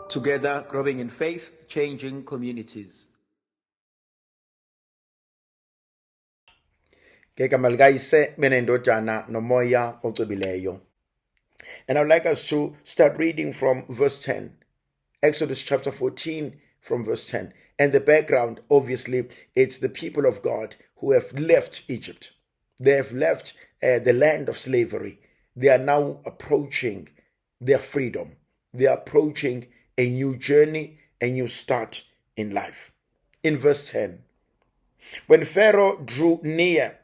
Together, growing in faith, changing communities. Ngegama likayise benendodana nomoya ocwebileyo. And I'd like us to start reading from verse 10. Exodus chapter 14 from verse 10. And the background, obviously, it's the people of God who have left Egypt. They have left the land of slavery. They are now approaching their freedom. They are approaching a new journey, a new start in life. In verse 10, when Pharaoh drew near,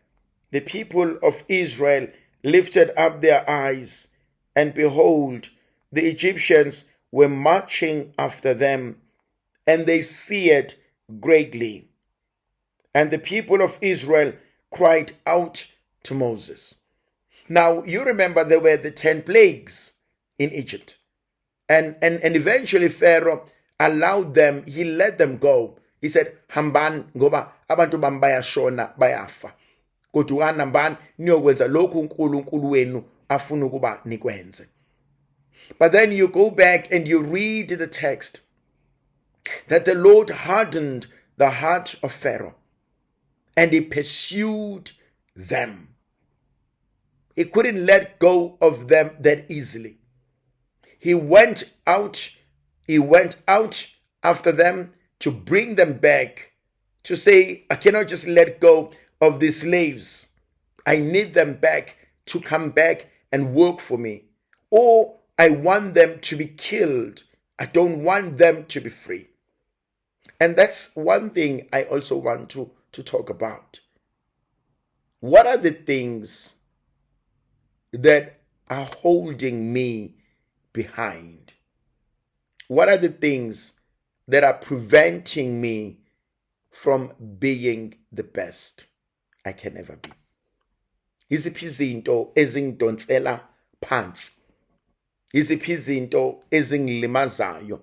the people of Israel lifted up their eyes, and behold, the Egyptians were marching after them, and they feared greatly. And the people of Israel cried out to Moses. Now, you remember there were the 10 plagues in Egypt. And eventually Pharaoh allowed them, he let them go. He said, Hamban ngoba abantu bami bayashona bayafa. Kodwa nambani niyokwenza lokhu uNkulunkulu wenu afuna ukuba nikwenze. But then you go back and you read the text that the Lord hardened the heart of Pharaoh and he pursued them. He couldn't let go of them that easily. He went out after them to bring them back, to say, I cannot just let go of these slaves. I need them back to come back and work for me. Or I want them to be killed. I don't want them to be free. And that's one thing I also want to talk about. What are the things that are holding me behind? What are the things that are preventing me from being the best I can ever be? Iziphi izinto ezingidonsela phansi? Iziphi izinto ezingilimazayo?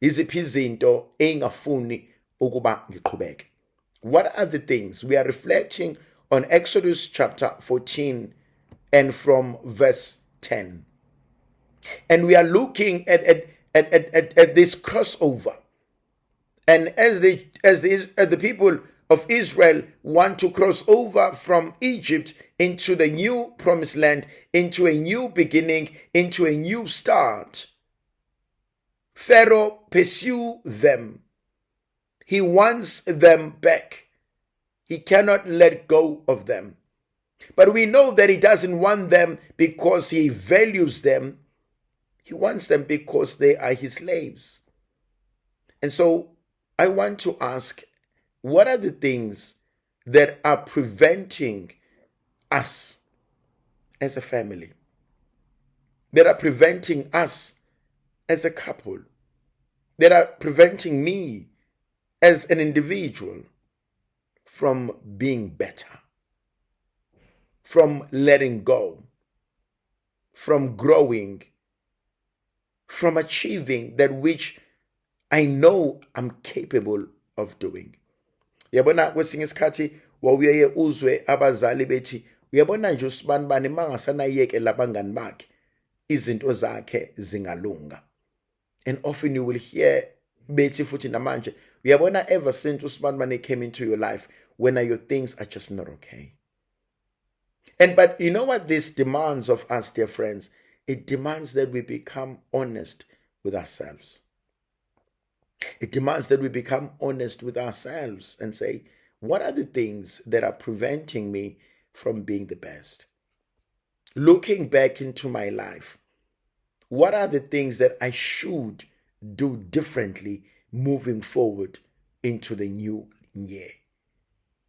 Iziphi izinto engafuni ukuba ngiqhubeke? What are the things? We are reflecting on Exodus chapter 14 and from verse 10. And we are looking at this crossover. And as the people of Israel want to cross over from Egypt into the new promised land, into a new beginning, into a new start, Pharaoh pursues them. He wants them back. He cannot let go of them. But we know that he doesn't want them because he values them. He wants them because they are his slaves. And so I want to ask, what are the things that are preventing us as a family, that are preventing us as a couple, that are preventing me as an individual from being better, from letting go, from growing, from achieving that which I know I'm capable of doing? Uyabona kwesinye isikhathi wawuye uzwe abazali bethi uyabona nje usibanibani mangasanayeke labangani bakhe izinto zakhe zingalunga. And often you will hear bethi futhi namanje uyabona ever since usibanibani came into your life, when your things are just not okay. But you know what this demands of us, dear friends? It demands that we become honest with ourselves. It demands that we become honest with ourselves and say, what are the things that are preventing me from being the best? Looking back into my life, what are the things that I should do differently moving forward into the new year?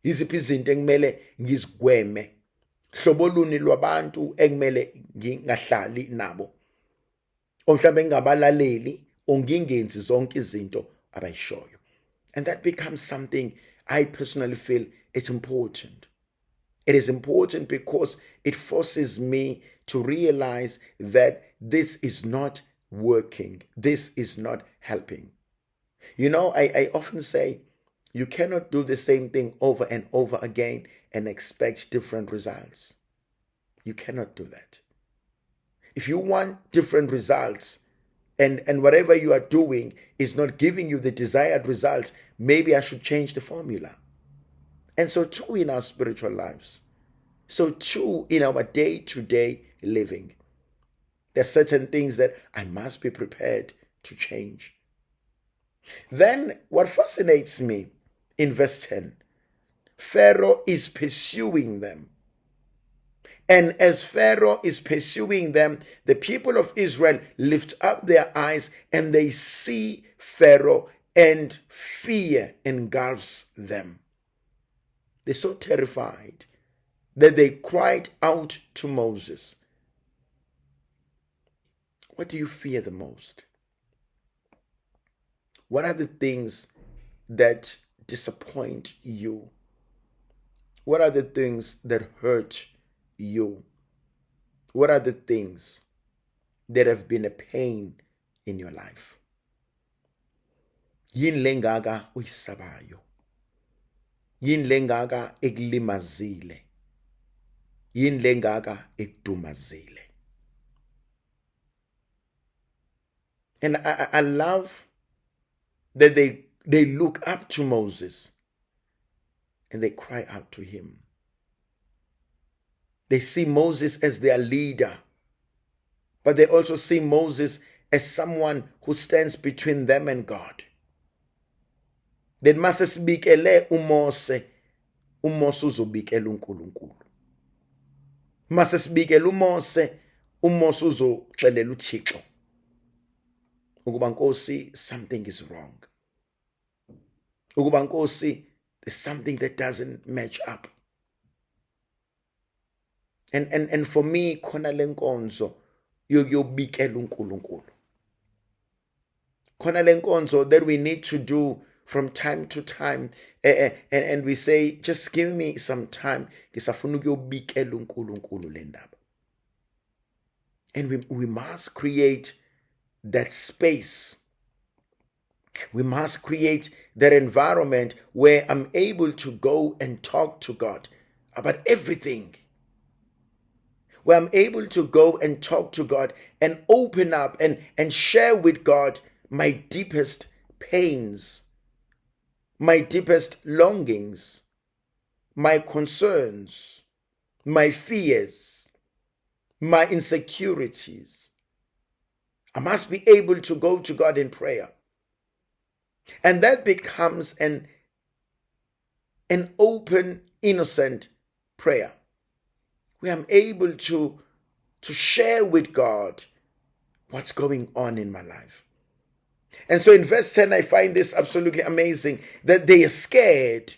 Iziphi izinto engimele ngizigweme? Hlobo luni lwabantu engimele ngingahlali nabo? Omhlambe ngingabalaleli ongingenzi zonke izinto abayishoyo. And that becomes something I personally feel it's important. It is important because it forces me to realize that this is not working. This is not helping. You know, I often say you cannot do the same thing over and over again and expect different results. You cannot do that. If you want different results, and whatever you are doing is not giving you the desired result, maybe I should change the formula. And so too in our spiritual lives. So too in our day-to-day living. There are certain things that I must be prepared to change. Then what fascinates me in verse 10, Pharaoh is pursuing them. And as Pharaoh is pursuing them, the people of Israel lift up their eyes and they see Pharaoh, and fear engulfs them. They're so terrified that they cried out to Moses. What do you fear the most? What are the things that disappoint you? What are the things that hurt you? What are the things that have been a pain in your life? Yini lengaka uyisabayo? Yini lengaka ekulimazile? Yini lengaka ekudumazile? And I love that they look up to Moses and they cry out to him. They see Moses as their leader, but they also see Moses as someone who stands between them and God. That mase sibikele uMose, uMose uzobikela uNkulunkulu. Mase sibikele uMose, uMose uzoxelela uThixo ukuba Nkosi, something is wrong. Ukuba Nkosi, there's something that doesn't match up. And for me, khona lenkonzo yokubikela uNkulunkulu. Khona lenkonzo that we need to do from time to time, and we say, just give me some time. Ngisafuna ukuyobikela uNkulunkulu le ndaba. And we must create that space. We must create that environment where I'm able to go and talk to God about everything. Where I'm able to go and talk to God and open up and share with God my deepest pains, my deepest longings, my concerns, my fears, my insecurities. I must be able to go to God in prayer. And that becomes an open, innocent prayer, where I'm able to share with God what's going on in my life. And so in verse 10, I find this absolutely amazing, that they are scared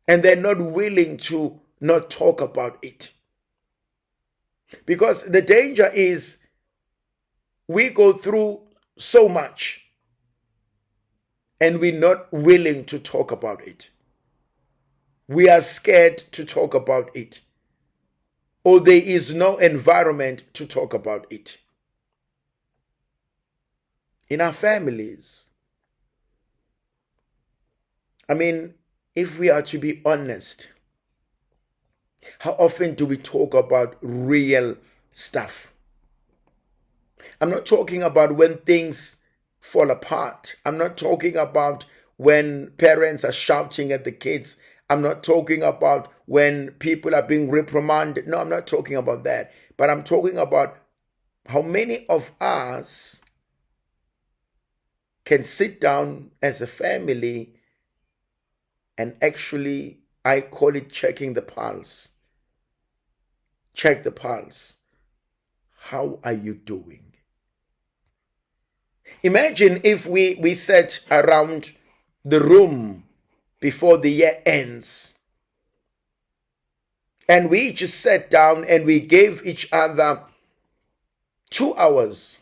and they're not willing to not talk about it. Because the danger is we go through so much and we're not willing to talk about it. We are scared to talk about it. Or there is no environment to talk about it. In our families, I mean, if we are to be honest, how often do we talk about real stuff? I'm not talking about when things fall apart. I'm not talking about when parents are shouting at the kids. I'm not talking about when people are being reprimanded. No, I'm not talking about that. But I'm talking about how many of us can sit down as a family and actually, I call it checking the pulse. Check the pulse. How are you doing? Imagine if we sat around the room before the year ends and we just sat down and we gave each other 2 hours.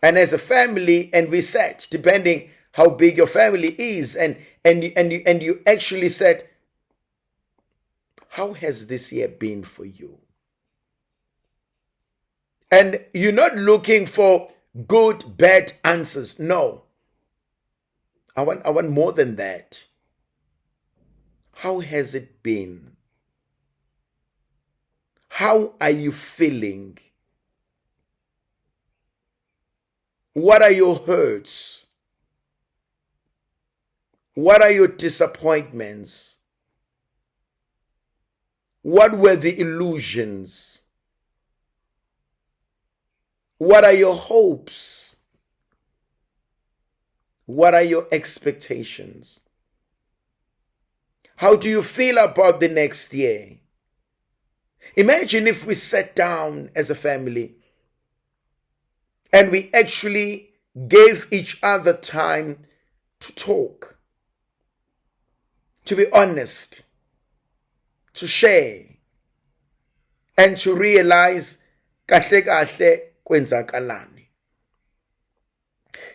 And as a family, and we sat, depending how big your family is, and you actually said, how has this year been for you? And you're not looking for good, bad answers. No. I want more than that. How has it been? How are you feeling? What are your hurts? What are your disappointments? What were the illusions? What are your hopes? What are your expectations? How do you feel about the next year? Imagine if we sat down as a family and we actually gave each other time to talk, to be honest, to share, and to realize kahle kahle kwenzakalani.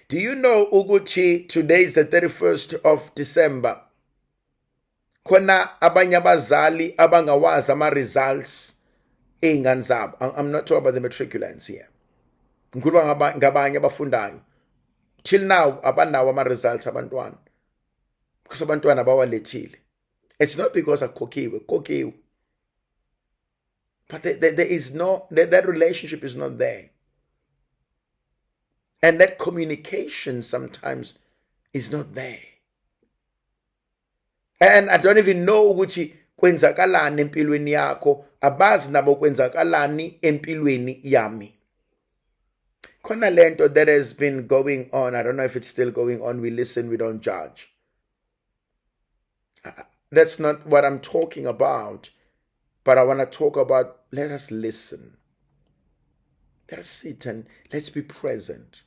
Do you know ukuthi today is the 31st of December? Khona abanye abazali abangawazi ama-results ey'ngane zabo. I'm not talking about the matriculants here. Ngikhuluma ngabanye abafundayo. Till now abanawo ama-results abantwana. Because abantwana bawalethile. It's not because kokiwe. But there is no, that relationship is not there. And that communication sometimes is not there. And I don't even know ukuthi kwenzakalani empilweni yakho, abazi nabo kwenzakalani empilweni yami. Khona lento that has been going on, I don't know if it's still going on, we listen, we don't judge. That's not what I'm talking about, but I want to talk about, let us listen. Let us sit and let's be present.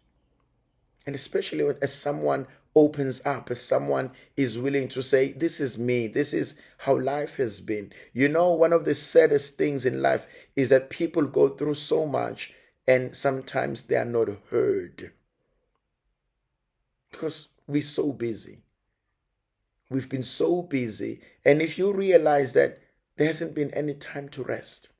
And especially as someone opens up, as someone is willing to say, this is me, this is how life has been. You know, one of the saddest things in life is that people go through so much and sometimes they are not heard. Because we're so busy. We've been so busy. And if you realize that there hasn't been any time to rest.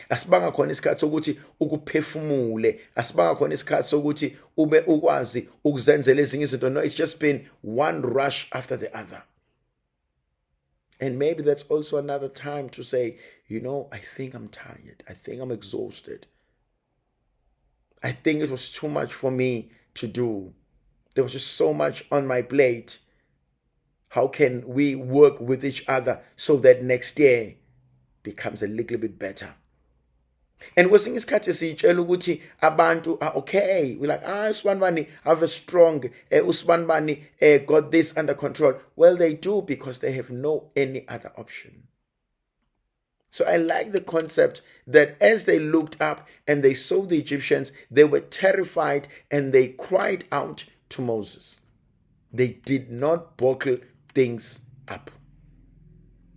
Asibanga khona isikhathi sokuthi ukuphefumule, asibanga khona isikhathi sokuthi ube ukwazi ukuzenzela ezinye izinto. No, it's just been one rush after the other. And maybe that's also another time to say, you know, I think I'm tired. I think I'm exhausted. I think it was too much for me to do. There was just so much on my plate. How can we work with each other so that next year becomes a little bit better? And kwesinye isikhathi siyitshela ukuthi abantu are okay. We're like, uSibanibani have a strong, uSibanibani got this under control. Well, they do because they have no any other option. So I like the concept that as they looked up and they saw the Egyptians, they were terrified and they cried out to Moses. They did not bottle things up.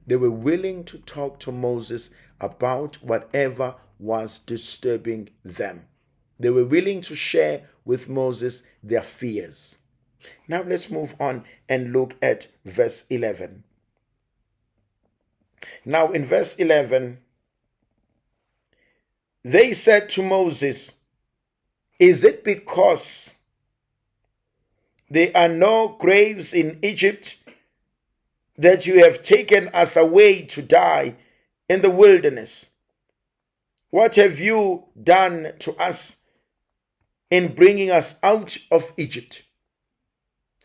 They were willing to talk to Moses about whatever was disturbing them. They were willing to share with Moses their fears. Now let's move on and look at verse 11. Now in verse 11, they said to Moses, is it because there are no graves in Egypt that you have taken us away to die in the wilderness? What have you done to us in bringing us out of Egypt?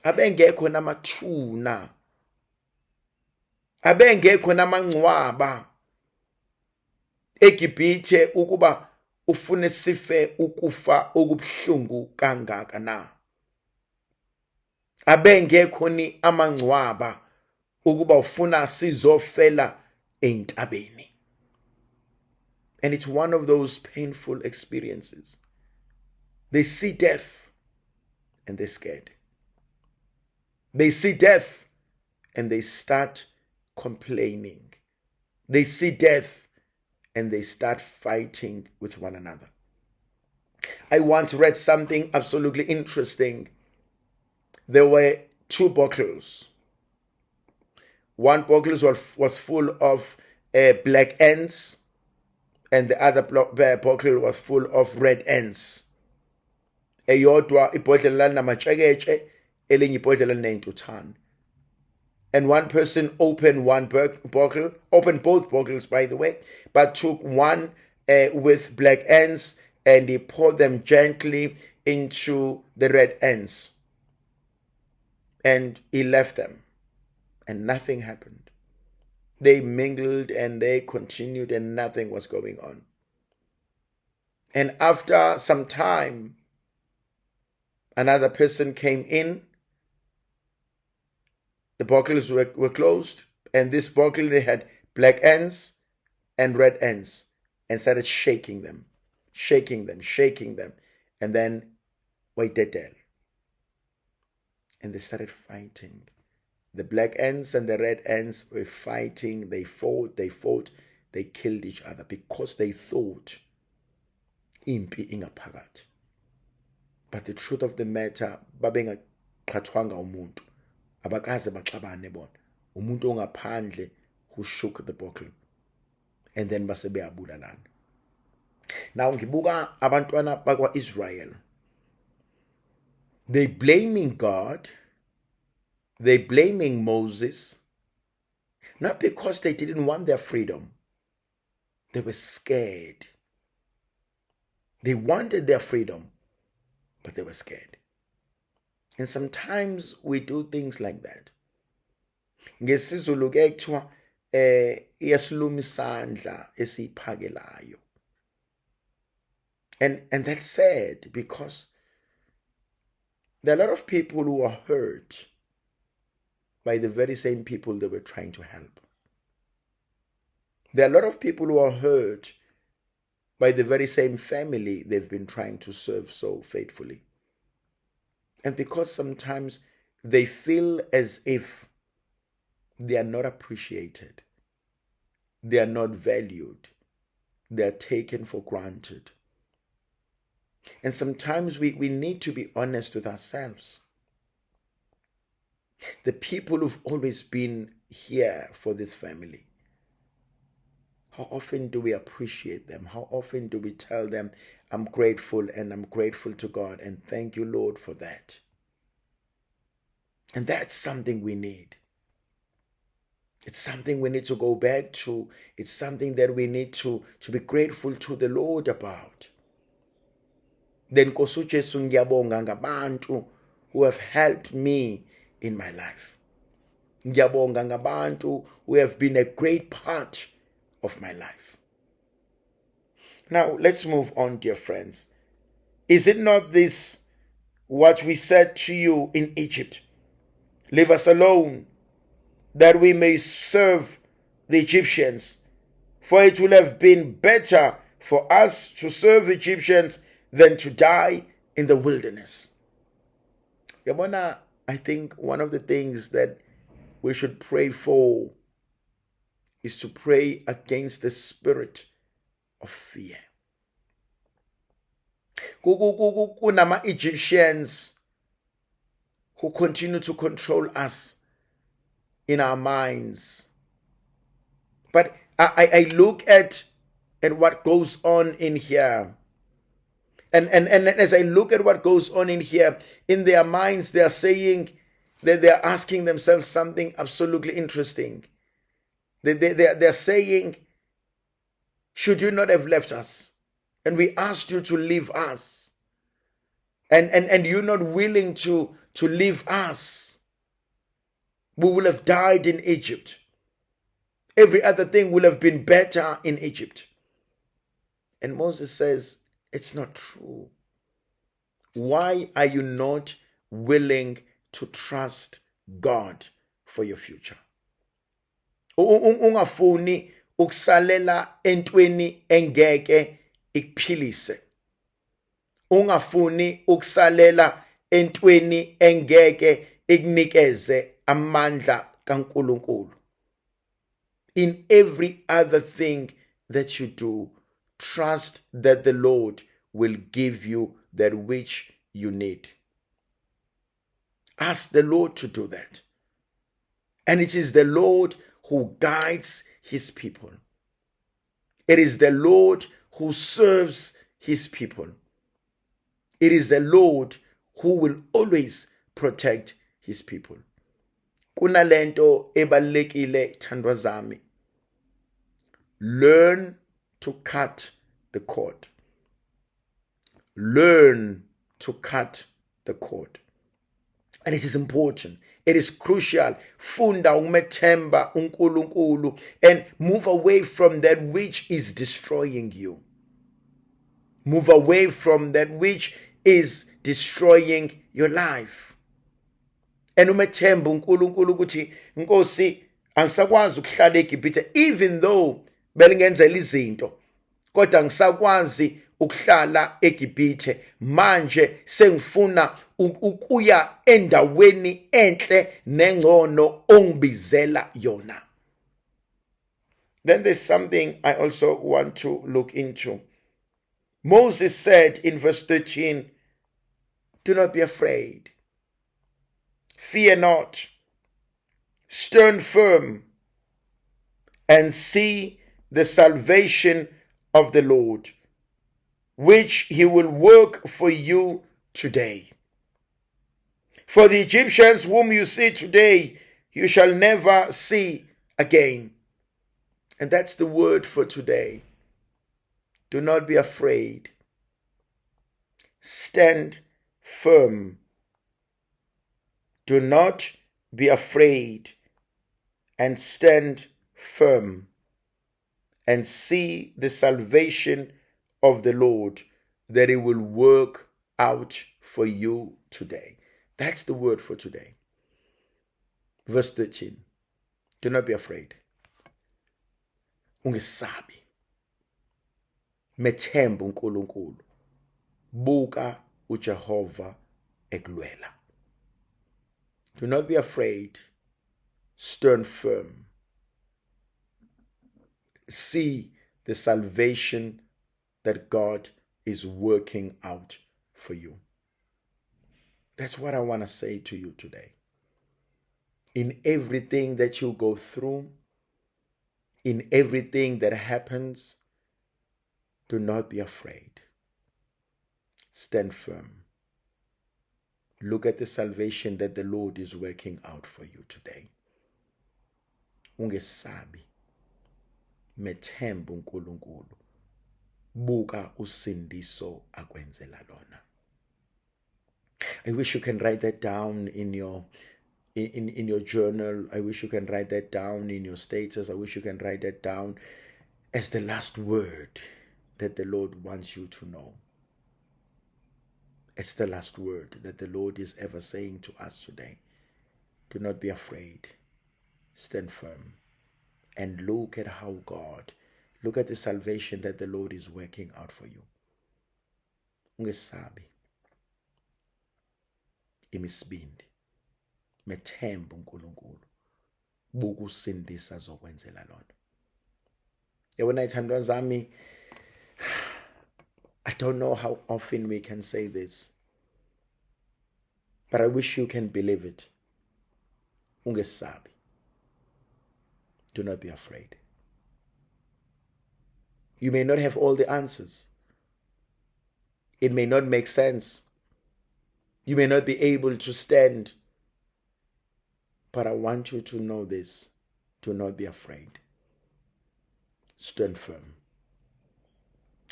Abengekho namathuna. Abengekho namangcwaba. eGibhithe ukuba ufune sife ukufa okubuhlungu kangaka na. Abengekho ni amangcwaba ukuba ufuna sizofela entabeni. And it's one of those painful experiences. They see death and they're scared. They see death and they start complaining. They see death and they start fighting with one another. I once read something absolutely interesting. There were two buckles. One buckle was full of black ants, and the other buckle was full of red ants. Eyodwa ibhodlela linamatsheketshe, elinye ibhodlela linentuthane. And one person opened one buckle, opened both buckles by the way, but took one with black ants and he poured them gently into the red ants. And he left them, and nothing happened. They mingled and they continued, and nothing was going on. And after some time, another person came in. The bottles were closed, and this bottle, they had black ants and red ants, and started shaking them. And then waited there. And they started fighting. The black ants and the red ants were fighting. They fought. They killed each other because they thought impi ingaphakathi. But the truth of the matter, babengaqhathwanga umuntu. Abakaze baxabane bona. Umuntu ongaphandle who shook the bottle. And then base beyabulalana. Now ngibuka abantwana bakwa Israel. They blaming God. They blaming Moses. Not because they didn't want their freedom. They were scared. They wanted their freedom, but they were scared. And sometimes we do things like that. NgesiZulu ke kuthiwa iyasiluma isandla esiphakelayo. And that's sad because there are a lot of people who are hurt by the very same people they were trying to help. There are a lot of people who are hurt by the very same family they've been trying to serve so faithfully. And because sometimes they feel as if they are not appreciated, they are not valued, they are taken for granted. And sometimes we need to be honest with ourselves. The people who've always been here for this family, how often do we appreciate them? How often do we tell them, I'm grateful and I'm grateful to God and thank you, Lord, for that? And that's something we need. It's something we need to go back to. It's something that we need to be grateful to the Lord about. Then Nkosi uJesu ngiyabonga ngabantu who have helped me in my life. Ngiyabonga ngabantu who have been a great part of my life. Now, let's move on, dear friends. Is it not this what we said to you in Egypt? Leave us alone, that we may serve the Egyptians. For it will have been better for us to serve Egyptians than to die in the wilderness. Yabona, I think one of the things that we should pray for is to pray against the spirit of fear. Kunama Egyptians who continue to control us in our minds. But I look at what goes on in here. And as I look at what goes on in here, in their minds, they are saying that they are asking themselves something absolutely interesting. They're saying, should you not have left us? And we asked you to leave us. And you're not willing to leave us. We will have died in Egypt. Every other thing will have been better in Egypt. And Moses says, it's not true. Why are you not willing to trust God for your future? Ungafuni ukusalela entweni engeke ikuphilise. Ungafuni ukusalela entweni engeke ikunikeze amandla kaNkulunkulu. In every other thing that you do, trust that the Lord will give you that which you need. Ask the Lord to do that. And it is the Lord who guides his people. It is the Lord who serves his people. It is the Lord who will always protect his people. Kunalento ebalekile thandwa zami. Learn to cut the cord. learn to cut the cord. And it is important. It is crucial. Funda umethemba uNkulunkulu and move away from that which is destroying you. Move away from that which is destroying your life. And umethemba uNkulunkulu ukuthi Nkosi angisakwazi ukuhlala eGibhithe even though belingenzela izinto kodwa angisakwazi ukuhlala eGibhithe manje sengifuna ukuya endaweni enhle nengcono ongibizela yona. Then there's something I also want to look into. Moses said in verse 13, do not be afraid. Fear not. Stand firm and see the salvation of the Lord, which he will work for you today. For the Egyptians whom you see today, you shall never see again. And that's the word for today. Do not be afraid. Stand firm. Do not be afraid and stand firm and see the salvation of the Lord that he will work out for you today. That's the word for today. Verse 13. Do not be afraid. Ungesabi. Methemba uNkulunkulu. Buka uJehova ekulwela. Do not be afraid. Stand firm. See the salvation that God is working out for you. That's what I want to say to you today. In everything that you go through, in everything that happens, do not be afraid. Stand firm. Look at the salvation that the Lord is working out for you today. Ungesabi. Methemba uNkulunkulu. Buka usindiso akwenzela lona. I wish you can write that down in your journal. I wish you can write that down in your status. I wish you can write that down as the last word that the Lord wants you to know. It's the last word that the Lord is ever saying to us today. Do not be afraid. Stand firm. And look at how God, look at the salvation that the Lord is working out for you. Ungesabi. Imisibindi. Methemba uNkulunkulu. Buka usindisa zokwenzela lona. Yabona ithandwa zami, I don't know how often we can say this, but I wish you can believe it. Ungesabi. Do not be afraid. You may not have all the answers. It may not make sense. You may not be able to stand. But I want you to know this. Do not be afraid. Stand firm.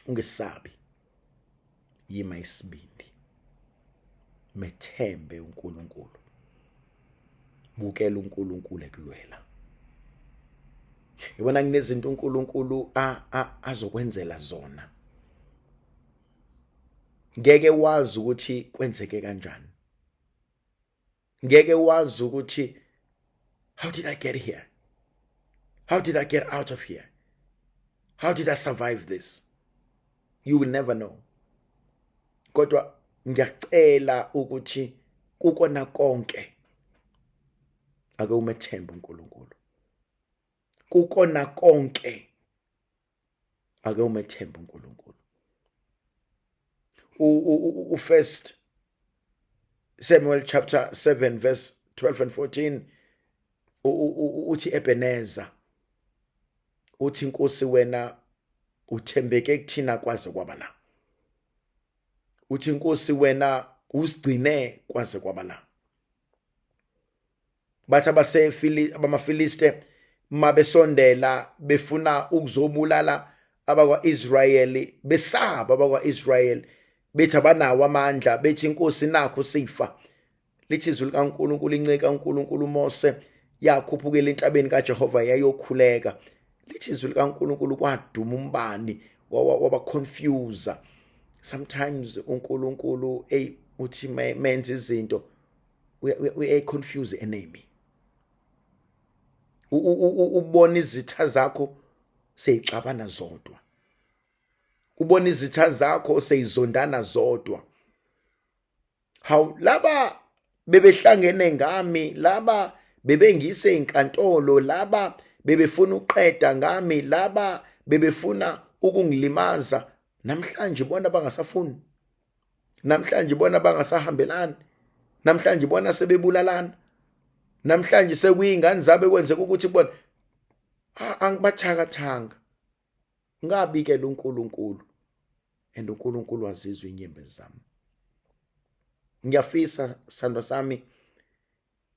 Ungesabi. Yima isibindi. Methembe uNkulunkulu. Bukela uNkulunkulu ekulwela. Yibona kunezinto uNkulunkulu azokwenzela zona. Ngeke wazi ukuthi kwenzeke kanjani. Ngeke wazi ukuthi how did I get here? How did I get out of here? How did I survive this? You will never know. Kodwa ngiyacela ukuthi kukona konke ake umethemba uNkulunkulu. Kukona konke ake umethemba uNkulunkulu. First Samuel chapter 7 verse 12 and 14 uthi Ebenezer uthi Nkosi wena uthembeke kuthina kwaze kwabala. Uthi Nkosi wena usigcine kwaze kwabala. Bathi abamaFiliste mabesondela befuna ukuzobulala abakwaIsrayeli, besaba abakwaIsrayeli bethi abanawo amandla, bethi inkosi nakho sifa. Lithi izwi likaNkulunkulu, inceke kaNkulunkulu uMose yakhuphukela entabeni kaJehova yayokhuleka. Lithi izwi likaNkulunkulu kwaduma umbani waba confuse. Sometimes uNkulunkulu uthi menza izinto we confuse enemy. Ubona izitha zakho seyixabana zodwa. Ubona izitha zakho seyizondana zodwa. Haw laba bebehlangene ngami, laba bebengise inkantolo, laba bebefuna uqeda ngami, laba bebefuna ukungilimaza, namhlanje bona bangasafuni. Namhlanje bona bangasahambelani. Namhlanje bona sebebulalana. Namhlanje sekuyingane zabe kwenzeka ukuthi bona angibathakathanga. Ngabikela uNkulunkulu and uNkulunkulu wazizwa inyembezi zami. Ngiyafisa sando sami,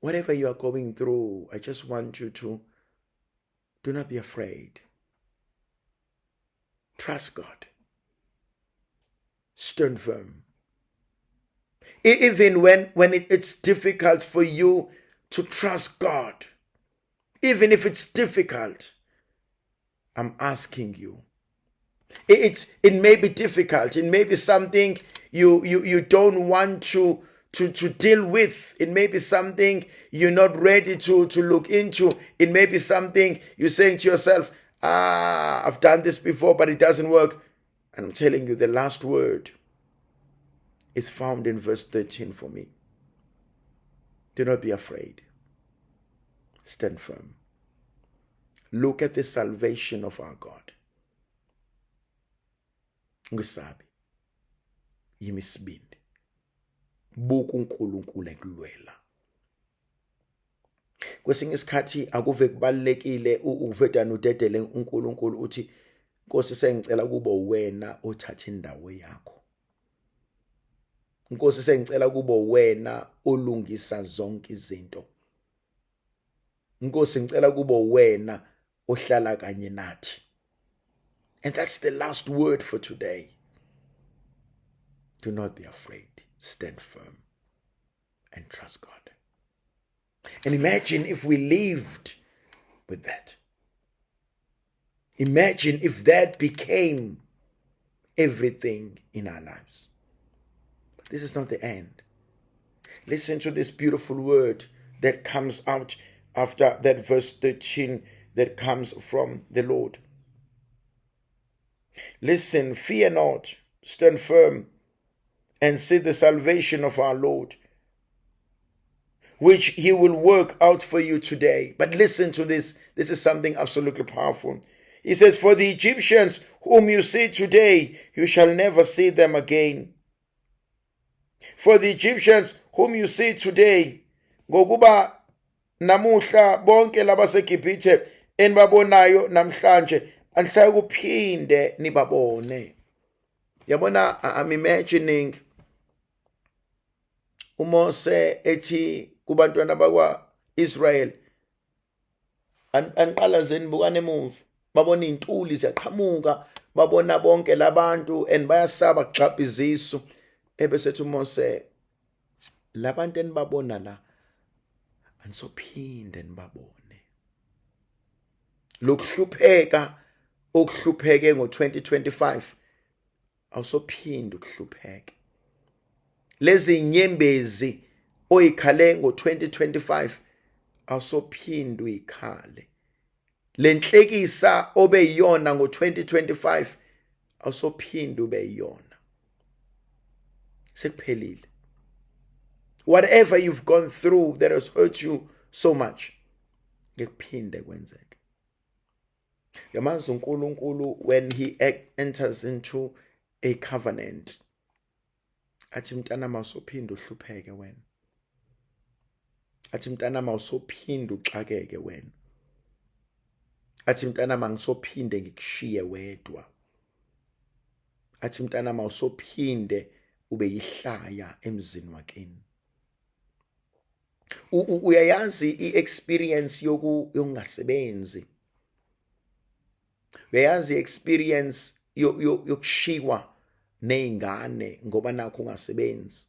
whatever you are going through, I just want you to do not be afraid. Trust God. Stand firm. Even when it's difficult for you to trust God, even if it's difficult, I'm asking you. It may be difficult. It may be something you don't want to deal with. It may be something you're not ready to look into. It may be something you're saying to yourself, I've done this before, but it doesn't work. And I'm telling you, the last word is found in verse 13 for me. Do not be afraid. Stand firm. Look at the salvation of our God. Ngisabi yimisibindi buku uNkulunkulu ekulwela. Kwesinye isikhathi akuve kubalekile uvedana udedele uNkulunkulu uthi Nkosi sengicela kuba wena othatha indawo yakho. Nkosi sengicela kuba wena olungisa zonke izinto. Nkosi ngicela kuba wena ohlala kanye nathi. And that's the last word for today. Do not be afraid. Stand firm and trust God. And imagine if we lived with that. Imagine if that became everything in our lives. But this is not the end. Listen to this beautiful word that comes out after that verse 13 that comes from the Lord. Listen, fear not, stand firm, and see the salvation of our Lord, which he will work out for you today. But listen to this. This is something absolutely powerful. He says, for the Egyptians whom you see today, you shall never see them again. For the Egyptians whom you see today, ngokuba namuhla bonke labaseGibhithe enibabonayo namhlanje andisakuphinde nibabone. Yabona, I'm imagining uMose ethi kubantwana bakwa Israel, anqala zeni bukane emuva, babona intuli ziyaqhamuka, babona bonke labantu and bayasaba kuxapha izisu. Ebesethi uMose, labantu enibabona la anisophinde nibabone. Lokuhlupheka okuhlupheke ngo-2025 awusophinde ukuhlupheke. Lezi nyembezi oyikhale ngo-2025 awusophinde uyikhale. Lenhlekisa obeyiyona ngo-2025 awusophinde ubeyiyona. Sekuphelile. Whatever you've gone through that has hurt you so much, ngekuphinde kwenzeke. Yamazi uNkulunkulu, when he enters into a covenant, athi mntanami awusophinde uhlupheke wena. Athi mntanami awusophinde uxakeke wena. Athi mntanami angisophinde ngikushiye wedwa. Athi mntanami awusophinde ube yihlaya emzini wakini. Uyayazi i-experience yokungasebenzi. Uyayazi i-experience yokushiwa nezingane ngoba nakho ungasebenzi,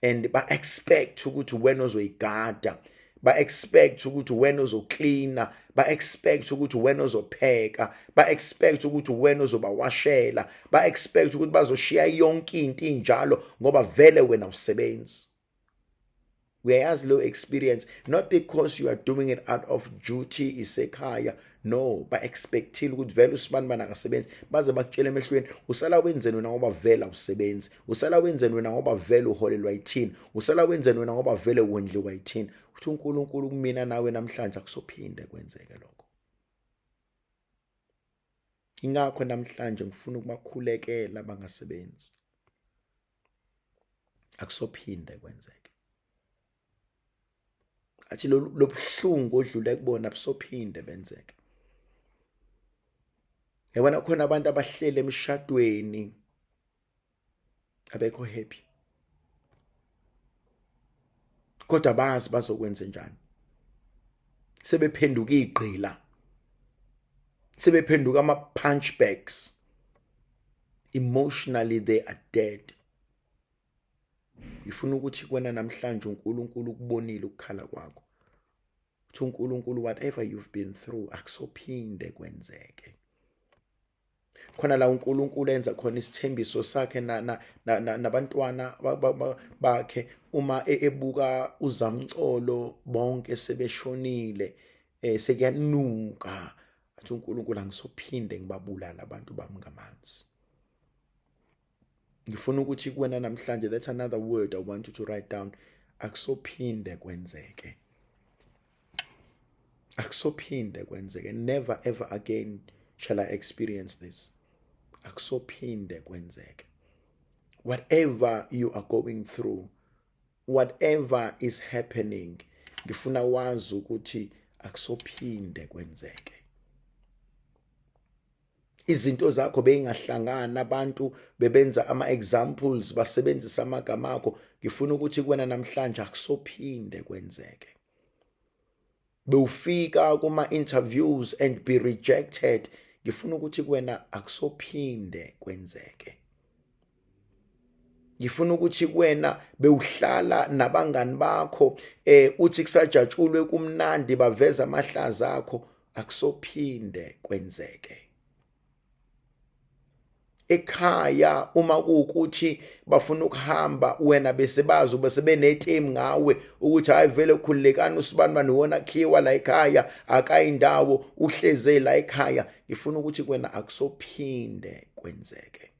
and ba expect ukuthi wena ozoyigada, ba expect ukuthi wena ozocleana, ba expect ukuthi wena ozopheka, ba expect ukuthi wena ozobawashela, ba expect ukuthi bazoshiya yonke into injalo ngoba vele wena usebenzi. Uyayazi lo experience, not because you are doing it out of duty isekhaya, no, ba expectile ukuthi vele usibani bana akasebenzi, baze bakutshela emehlweni usala wenzeni wena ngoba vele awusebenzi, usala wenzeni wena ngoba vele uholelwa yithini, usala wenzeni wena ngoba vele wondliwa yithini. Uthi uNkulunkulu kumina nawe namhlanje akusophinde kwenzeke lokho. Ingakho namhlanje ngifuna ukubakhulekela bangasebenzi, akusophinde kwenzeke. Athi lo buhlungu odlule kubona busophinde benzeke. Yabona khona abantu abahlele emshadweni abekho happy, kodwa bazi bazokwenza njani. Sebephenduka igqila, sebephenduka ama-punchbacks. Emotionally they are dead. Ngifuna ukuthi kuwena namhlanje uNkulunkulu ukubonile ukukhala kwakho. Uthi uNkulunkulu, whatever you've been through akusophinde kwenzeke. Khona la uNkulunkulu enza khona isithembiso sakhe nabantwana bakhe uma ebuka uZamcolo bonke sebeshonile, sekuyanuka. Athi uNkulunkulu angisophinde ngibabulala abantu bami ngamanzi. Ngifuna ukuthi kuwena namhlanje, that's another word I want you to write down. Akusophinde kwenzeke. Akusophinde kwenzeke. Never ever again shall I experience this. Akusophinde kwenzeke. Whatever you are going through, whatever is happening, ngifuna wazi ukuthi akusophinde kwenzeke. Izinto zakho beyingahlangana, abantu bebenza ama-examples, basebenzisa amagama akho. Ngifuna ukuthi kuwena namhlanje akusophinde kwenzeke. Bewufika kuma-interviews and be rejected. Ngifuna ukuthi kuwena akusophinde kwenzeke. Ngifuna ukuthi kuwena bewuhlala nabangani bakho uthi kusajatshulwe kumnandi baveza amahlaza akho, akusophinde kwenzeke. Ekhaya uma kuukuthi bafuna ukuhamba wena besebazi besebenetime ngawe ukuthi hayi vele khululekani usibani bani wona khiwa la ekhaya akayindawo uhleze la ekhaya. Ngifuna ukuthi kuwena akusophinde kwenzeke.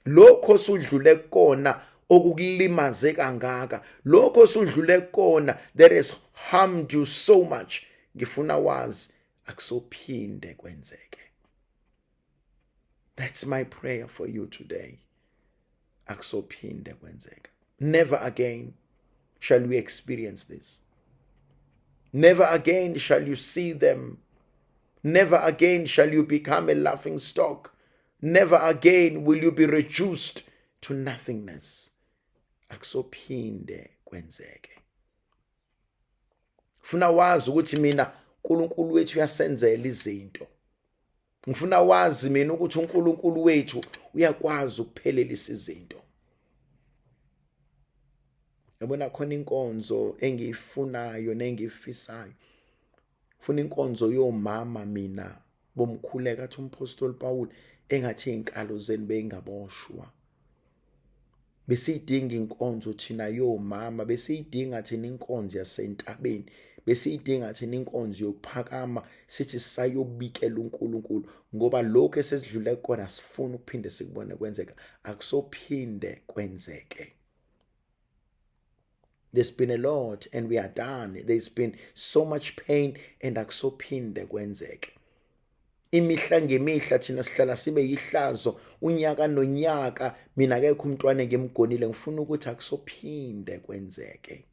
Lokho sudlule kona okukulimaze kangaka, lokho sudlule kona that has harmed you so much, ngifuna wazi akusophinde kwenzeke. That's my prayer for you today. Akusophinde kwenzeka. Never again shall we experience this. Never again shall you see them. Never again shall you become a laughing stock. Never again will you be reduced to nothingness. Akusophinde kwenzeke. Funa wazi ukuthi mina uNkulunkulu wethu uyasenzela izinto. Ngifuna wazi mina ukuthi uNkulunkulu wethu uyakwazi ukuphelelisa izinto. Yabona khona inkonzo engiyifunayo nengiyifisayo. Ngifuna inkonzo yomama mina bomkhuleka athi uMpostoli Paul engathi izinkalo zenu bengaboshwa. Besiyidinga inkonzo thina yomama, besiyidinga thina inkonzo yasentabeni, besiyidinga thina inkonzo yokuphakama sithi sayobikela uNkulunkulu ngoba lokho esesidlule kona sifuna ukuphinde sikubone kwenzeka. Akusophinde kwenzeke. There's been a lot and we are done. There's been so much pain and akusophinde kwenzeke. Imihla ngemihla thina sihlala sibe yihlazo unyaka nonyaka, mina akekho umntwana ngimgonile. Ngifuna ukuthi akusophinde kwenzeke.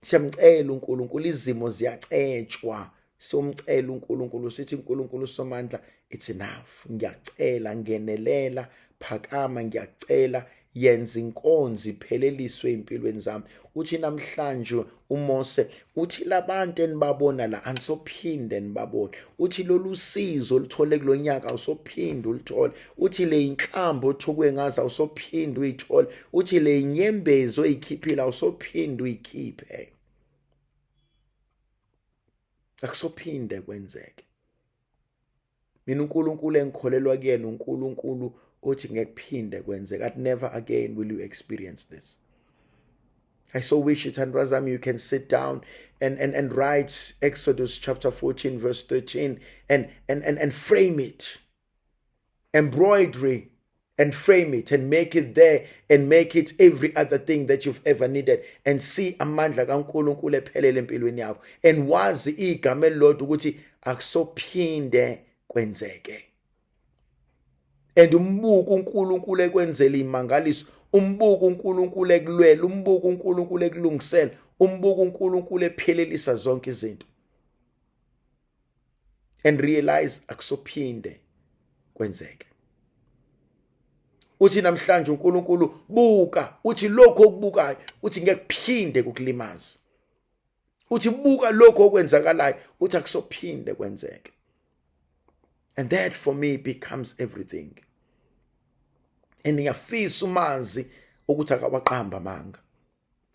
Siyamcela uNkulunkulu, izimo ziyacetshwa somcela uNkulunkulu sithi uNkulunkulu somandla, it's enough. Ngiyacela, ngenelela, phakama, ngiyacela, yenza inkonzo ipheleliswe empilweni zami. Uthi namhlanje uMose uthi labantu enibabona la anisophinde nibabone. Uthi lolu sizo oluthole kulonyaka awusophinde ulithole. Uthi le inhlambo othukwe ngazo awusophinde uyithole. Uthi le inyembezo oyikhiphile awusophinde uyikhiphe. Akusophinde kwenzeke. Mina uNkulunkulu engikholelwa kuyena uNkulunkulu othi ngekuphinde kwenzeke. That never again will you experience this. I so wish it, and you can sit down and write Exodus chapter 14 verse 13 and frame it. Embroidery and frame it and make it there and make it every other thing that you've ever needed, and see amandla kaNkulunkulu ephelele empilweni yakho, and wazi igama elilodwa ukuthi akusophinde kwenzeke. And umbuka uNkulunkulu ekwenzela imangaliso, umbuka uNkulunkulu ekulwela, umbuka uNkulunkulu ekulungisela, umbuka uNkulunkulu ephelelisa zonke izinto, and realize akusophinde kwenzeke. Uthi namhlanje uNkulunkulu buka, uthi lokho okubukayo uthi ngekuphinde kukulimaza. Uthi buka lokho okwenzakalayo uthi akusophinde kwenzeke. And that for me becomes everything. And ngiyafisa umazi ukuthi akawaqamba amanga.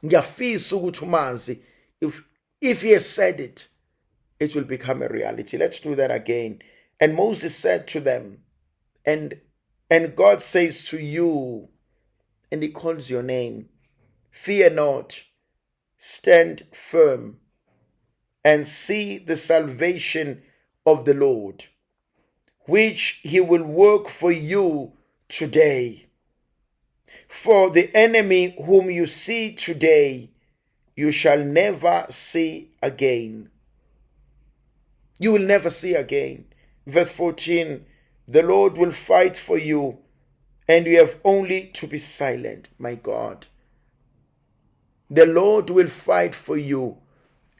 Ngiyafisa ukuthi umazi if he has said it, it will become a reality. Let's do that again. And Moses said to them, and God says to you, and he calls your name, fear not, stand firm, and see the salvation of the Lord, which he will work for you today. For the enemy whom you see today, you shall never see again. You will never see again. Verse 14, the Lord will fight for you, and you have only to be silent. My God. The Lord will fight for you,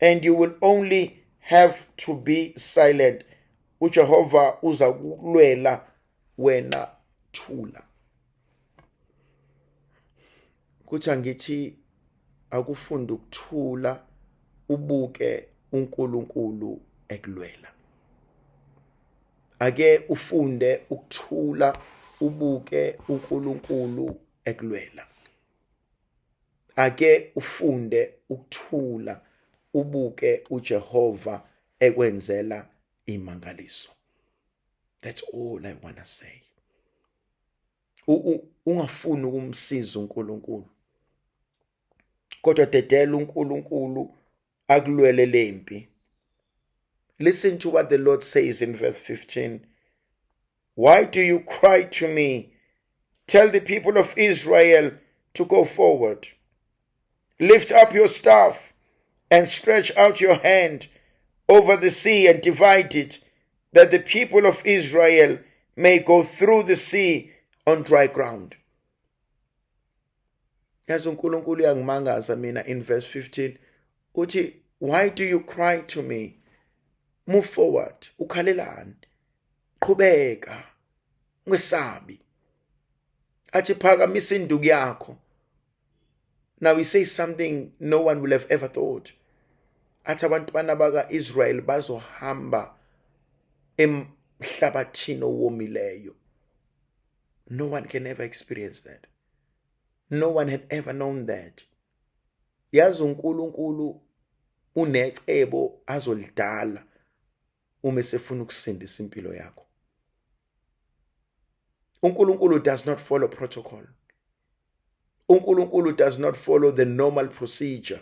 and you will only have to be silent. uJehova uza kulwela wena thula. Kuthi angithi akufunda ukuthula ubuke uNkulunkulu ekulwela. Ake ufunde ukuthula ubuke uNkulunkulu ekulwela. Ake ufunde ukuthula ubuke uJehova ekwenzela imangaliso. That's all I want to say. Ungafuni ukumsiza uNkulunkulu, kodwa dedela uNkulunkulu akulwele lempi. Listen to what the Lord says in verse 15. Why do you cry to me? Tell the people of Israel to go forward. Lift up your staff and stretch out your hand over the sea and divide it, that the people of Israel may go through the sea on dry ground. Yazi uNkulunkulu uyangimangaza mina in verse 15. Uthi, why do you cry to me? Move forward. Ukhalelani. Qhubeka. Ungesabi. Athi phakamisa induku yakho. Now he says something no one will have ever thought. Athi abantwana baka-Israel bazohamba emhlabathini owomileyo. No one can ever experience that. No one had ever known that. Yazi uNkulunkulu unecebo azolidala uma esefuna ukusindisa impilo yakho. uNkulunkulu does not follow protocol. uNkulunkulu does not follow the normal procedure.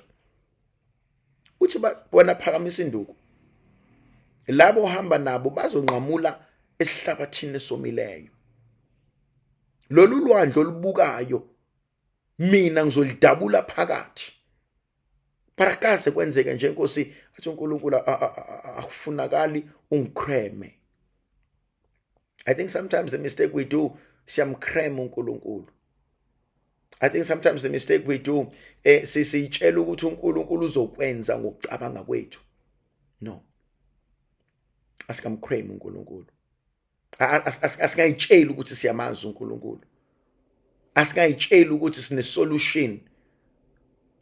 Uthi bona phakamisa induku. Labo hamba nabo bazonqamula esihlabathini esomileyo. Lolu lwandle olubukayo mina ngizolidabula phakathi. Parakaze kwenzeke nje Nkosi athi uNkulunkulu akufunakali ungicreme. I think sometimes the mistake we do siyamcreme uNkulunkulu. I think sometimes the mistake we do sisitshela ukuthi uNkulunkulu uzokwenza ngokucabanga kwethu. No. asikamclaim uNkulunkulu. Asingayitsheli ukuthi siyamazi uNkulunkulu. Asingayitsheli ukuthi sine solution.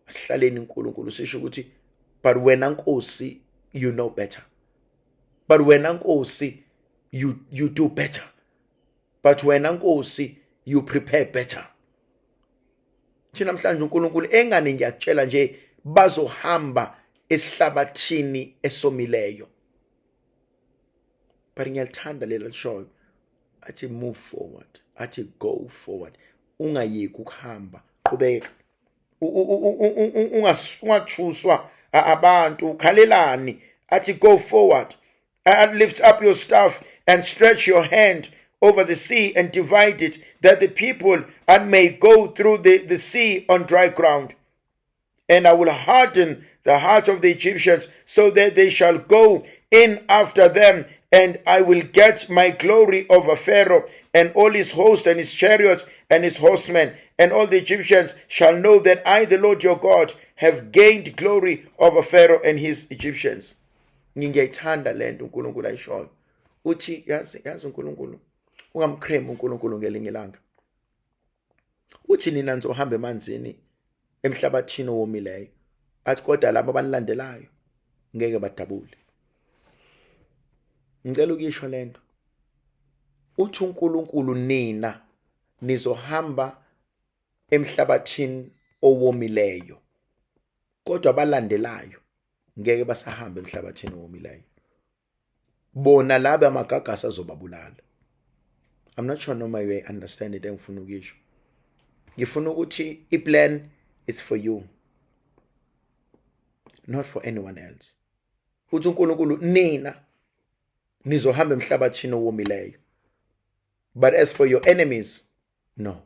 Asihlaleni uNkulunkulu sisho ukuthi but wena Nkosi you know better. But wena Nkosi you do better. But wena Nkosi you prepare better. Thina namhlanje uNkulunkulu engane ngiyakutshela nje bazohamba esihlabathini esomileyo. But ngiyalithanda lela lishoyo athi move forward, athi go forward. Ungayeki ukuhamba, qhubeka. Ungathuswa abantu, khalelani athi go forward. Lift up your staff and stretch your hand over the sea and divide it, that the people may go through the sea on dry ground. And I will harden the heart of the Egyptians, so that they shall go in after them, and I will get my glory over Pharaoh and all his host and his chariots and his horsemen, and all the Egyptians shall know that I, the Lord your God, have gained glory over Pharaoh and his Egyptians. Ngiyayithanda lento uNkulunkulu ayishoyo. Uthi yazi uNkulunkulu, ungamclaim uNkulunkulu ngelinye ilanga. Uthi nina nizohamba emanzini emhlabathini owomileyo. Athi kodwa labo abanilandelayo ngeke badabule. Ngicela ukuyisho lento. Uthi uNkulunkulu nina nizohamba emhlabathini owomileyo. Kodwa abalandelayo ngeke basahamba emhlabathini owomileyo. Bona laba amagagasa azobabulala. I'm not sure noma you understand it engifuna ukuyisho. Ngifuna ukuthi iplan is for you, not for anyone else. Uthi uNkulunkulu nina nizohamba emhlabathini owomileyo. But as for your enemies, no.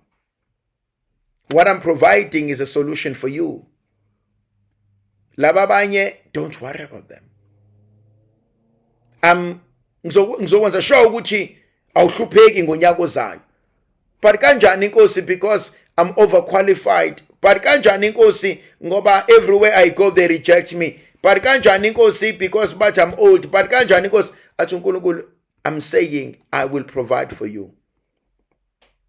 What I'm providing is a solution for you. Laba abanye, don't worry about them. Ngizokwenza sure ukuthi awuhlupheki ngonyaka ozayo. But kanjani Nkosi, because I'm overqualified. But kanjani Nkosi, ngoba everywhere I go they reject me. But kanjani Nkosi, because but I'm old. But kanjani Nkosi, athi uNkulunkulu, I'm saying I will provide for you.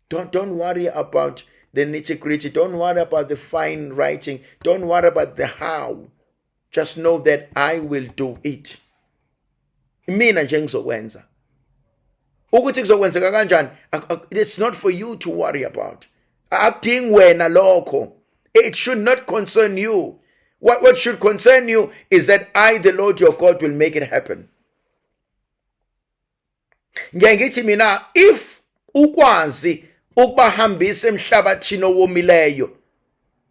Don't worry about the nitty-gritty. Don't worry about the fine writing. Don't worry about the how. Just know that I will do it. Mina nje ngizokwenza. Ukuthi kuzokwenzeka kanjani, it's not for you to worry about. Akudingi wena lokho. It should not concern you. What should concern you is that I, the Lord your God, will make it happen. Ngiyangithi mina, if ukwazi ukubahambisa emhlabathini owomileyo,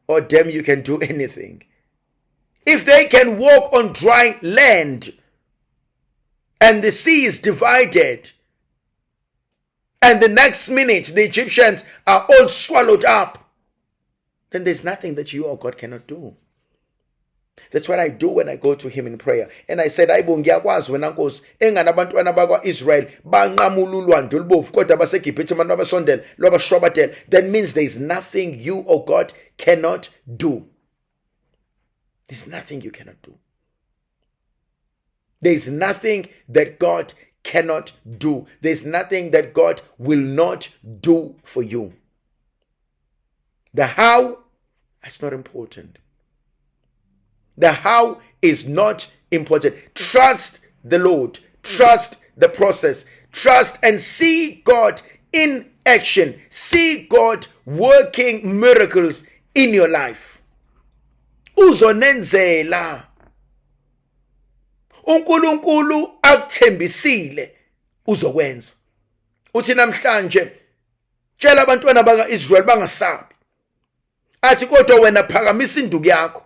or damn, you can do anything. If they can walk on dry land and the sea is divided, and the next minute the Egyptians are all swallowed up, then there's nothing that you or God cannot do. That's what I do when I go to him in prayer. And I said, ayibo ngiyakwazi wena Nkosi, engane abantwana bakwa-Israel banqamula ulwandle olubovu kodwa baseGibhithe abantu abasondela lwabashwabadela. That means there's nothing you or God cannot do. There's nothing you cannot do. There's nothing that God cannot do. There's nothing that God will not do for you. The how, that's not important. The how is not important. Trust the Lord. Trust the process. Trust and see God in action. See God working miracles in your life. Uzonenzela. uNkulunkulu akuthembisile uzokwenza. Uthi namhlanje tshela abantwana bakaIsrael bangasabi. Athi kodwa wena phakamisa induku yakho.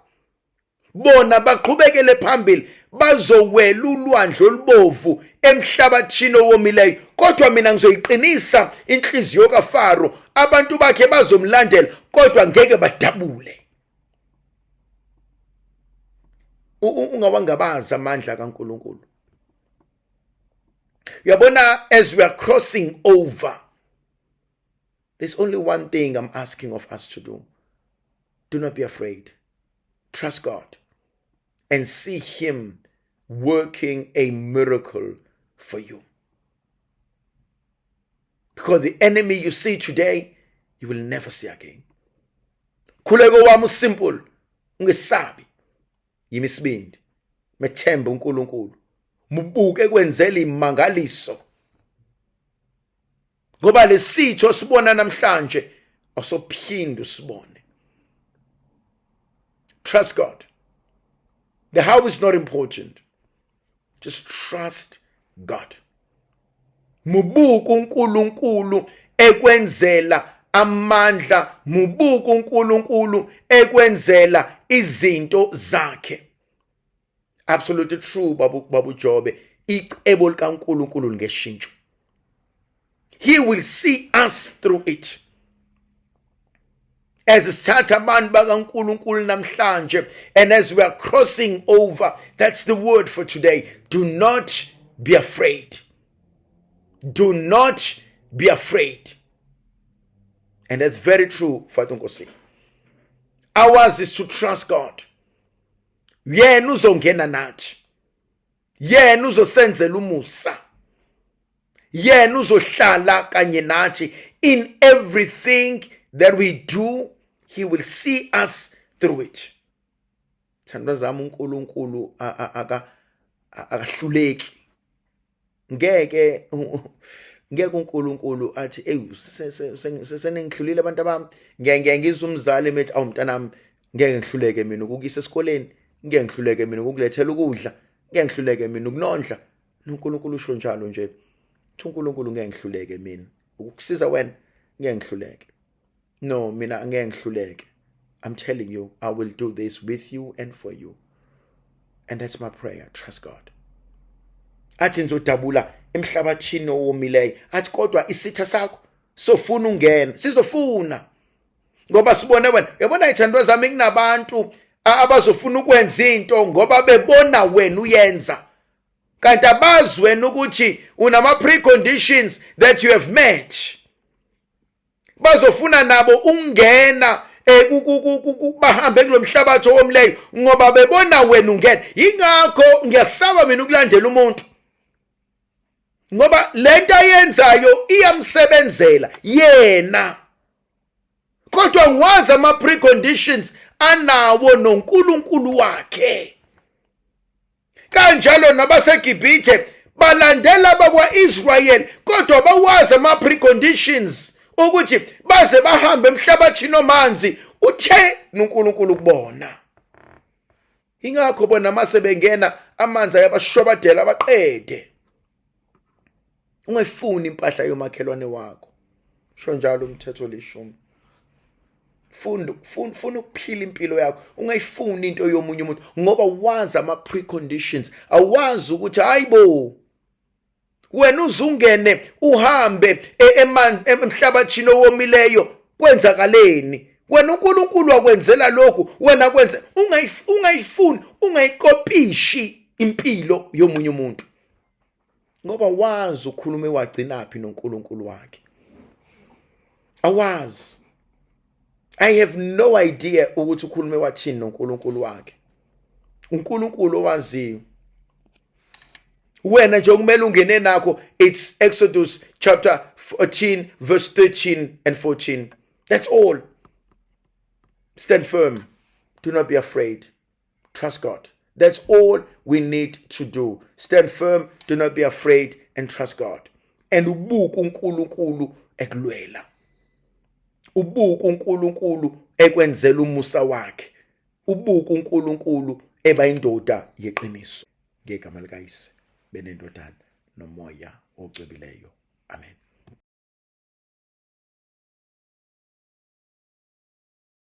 Bona baqhubekele phambili bazowela ulwandle olubovu emhlabathini owomileyo. Kodwa mina ngizoyiqinisa inhliziyo kaFaro, abantu bakhe bazomlandela kodwa ngeke badabule. Ungawangabaza amandla kaNkulunkulu. Uyabona, as we are crossing over, there's only one thing I'm asking of us to do. Do not be afraid. Trust God and see him working a miracle for you. Because the enemy you see today, you will never see again. Khuleko wami simple, ungesabi. Yimisibindi. Methembe uNkulunkulu. Mubuke kwenzela imangaliso. Ngoba lesitho sibona namhlanje asophinda usibone. Trust God. The how is not important. Just trust God. Mubuke uNkulunkulu ekwenzela amandla, mubuke uNkulunkulu ekwenzela izinto zakhe. Absolutely true, babu Jobe. Icebo likaNkulunkulu ngeshintsho. He will see us through it. As sithatha abantu bakaNkulunkulu namhlanje, and as we are crossing over, that's the word for today. Do not be afraid. Do not be afraid. And that's very true, Fatunkosi. Ours is to trust God. Yena uzongena nathi. Yena uzosenzela umusa. Yena uzohlala kanye nathi. In everything that we do, he will see us through it. Thandwa zami uNkulunkulu akahluleki. Ngeke uNkulunkulu athi sesenengihlulile abantu abami, ngeke ngizwe umzali ethi awumntanami ngeke ngihluleke mina ukukisa esikoleni, ngeke ngihluleke mina ukukulethela ukudla, ngeke ngihluleke mina ukunondla. uNkulunkulu usho njalo nje. uNkulunkulu ngeke ngihluleke mina ukukusiza wena, ngeke ngihluleke. No, mina ngeke ngihluleke. I'm telling you, I will do this with you and for you. And that's my prayer. Trust God. Athi nizodabula emhlabathini owomileyo. Athi kodwa isitha sakho sofuna ungena, sizofuna. Ngoba sibone wena, yabona ithandwa zami kunabantu abazofuna ukwenza into ngoba bebona wena uyenza. Kanti abazi wena ukuthi unama preconditions that you have met. Bazofuna nabo ungena bahambe kulomhlabathi owomileyo ngoba bebona wena ungena. Ingakho ngiyasaba mina ukulandela umuntu. Ngoba lento ayenzayo iyamsebenzela yena. Kodwa ngwazi ama preconditions anawo noNkulunkulu wakhe. Kanjalo nabaseGibhithe balandela abakwaIsrael kodwa bawazi ama preconditions ukuthi baze bahambe emhlabathini omanzi uthe noNkulunkulu kubona. Ingakho bona mase bengena amanzi ayabashobadela abaqede. Ungayifuni impahla yomakhelwane wakho. Sho njalo umthetho lishumi. Funa ukuphila impilo yakho. Ungayifuni into yomunye umuntu ngoba wazi ama preconditions. Awazi ukuthi hayibo wena uzungene uhambe emhlabathini owomileyo kwenzakaleni. Wena uNkulunkulu wakwenzela lokhu, wena kwenze ungayifuni, ungayikopishi impilo yomunye umuntu. Ngoba wazi ukhulume wagcinaphi noNkulunkulu wakhe. Awazi. I have no idea ukuthi ukhulume wathini noNkulunkulu wakhe. uNkulunkulu owaziyo. Wena nje kumele ungene nakho, it's Exodus chapter 14 verse 13 and 14. That's all. Stand firm. Do not be afraid. Trust God. That's all we need to do. Stand firm, do not be afraid, and trust God. And ubuke uNkulunkulu ekulwela. Ubuke uNkulunkulu ekwenzela umusa wakhe. Ubuke uNkulunkulu eba indoda yeqiniso. Ngegama likaYise benendodana nomoya ocwebileyo. Amen.